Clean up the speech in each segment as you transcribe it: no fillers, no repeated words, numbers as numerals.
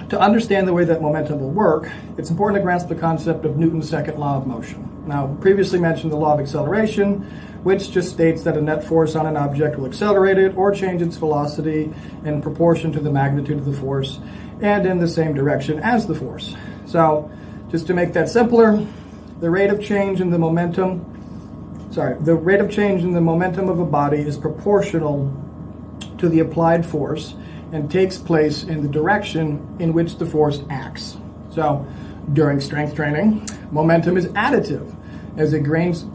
To understand the way that momentum will work, it's important to grasp the concept of Newton's second law of motion. Now, previously mentioned the law of acceleration, which just states that a net force on an object will accelerate it or change its velocity in proportion to the magnitude of the force and in the same direction as the force. So, just to make that simpler, the rate of change in the momentum of a body is proportional to the applied force and takes place in the direction in which the force acts. So, during strength training, momentum is additive as it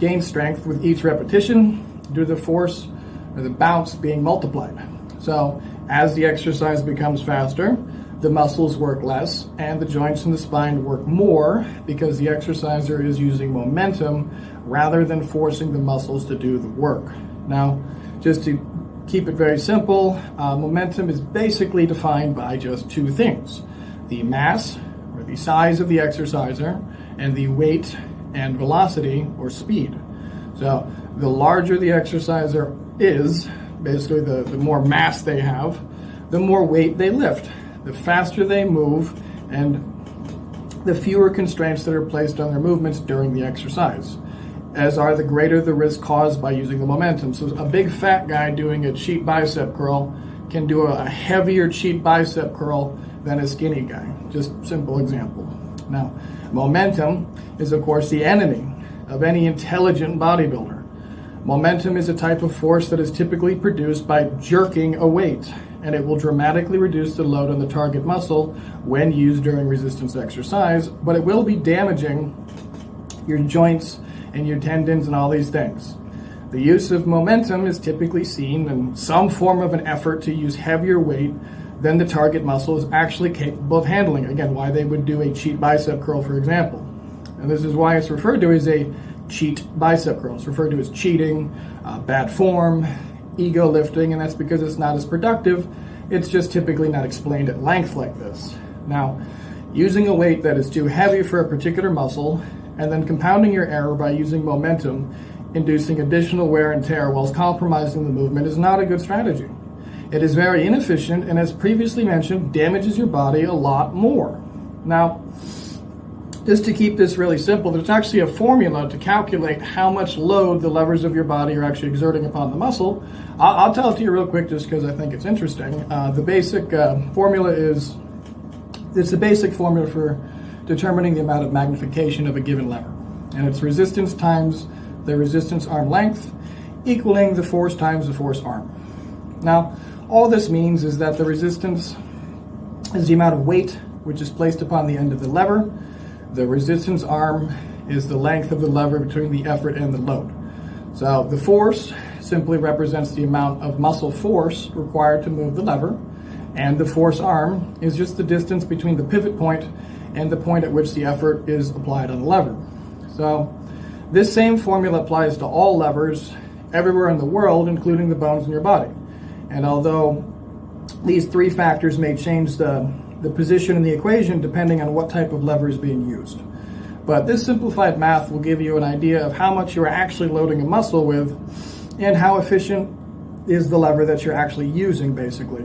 gains strength with each repetition due to the force or the bounce being multiplied. So, as the exercise becomes faster, the muscles work less and the joints in the spine work more because the exerciser is using momentum rather than forcing the muscles to do the work. Now, just to keep it very simple, momentum is basically defined by just two things: the mass, or the size of the exerciser, and the weight and velocity, or speed. So the larger the exerciser is, basically the more mass they have, the more weight they lift, the faster they move, and the fewer constraints that are placed on their movements during the exercise, as are the greater the risk caused by using the momentum. So a big fat guy doing a cheat bicep curl can do a heavier cheat bicep curl than a skinny guy. Just simple example. Now, momentum is of course the enemy of any intelligent bodybuilder. Momentum is a type of force that is typically produced by jerking a weight, and it will dramatically reduce the load on the target muscle when used during resistance exercise, but it will be damaging your joints and your tendons and all these things. The use of momentum is typically seen in some form of an effort to use heavier weight than the target muscle is actually capable of handling. Again, why they would do a cheat bicep curl, for example. And this is why it's referred to as a cheat bicep curl. It's referred to as cheating, bad form, ego lifting, and that's because it's not as productive. It's just typically not explained at length like this. Now, using a weight that is too heavy for a particular muscle and then compounding your error by using momentum, inducing additional wear and tear whilst compromising the movement is not a good strategy. It is very inefficient and, as previously mentioned, damages your body a lot more. Now, just to keep this really simple, there's actually a formula to calculate how much load the levers of your body are actually exerting upon the muscle. I'll tell it to you real quick just because I think it's interesting. The basic formula is, it's a basic formula for determining the amount of magnification of a given lever. And it's resistance times the resistance arm length equaling the force times the force arm. Now, all this means is that the resistance is the amount of weight which is placed upon the end of the lever. The resistance arm is the length of the lever between the effort and the load. So the force simply represents the amount of muscle force required to move the lever, and the force arm is just the distance between the pivot point and the point at which the effort is applied on the lever. So this same formula applies to all levers everywhere in the world, including the bones in your body. And although these three factors may change the position in the equation depending on what type of lever is being used. But this simplified math will give you an idea of how much you're actually loading a muscle with and how efficient is the lever that you're actually using, basically.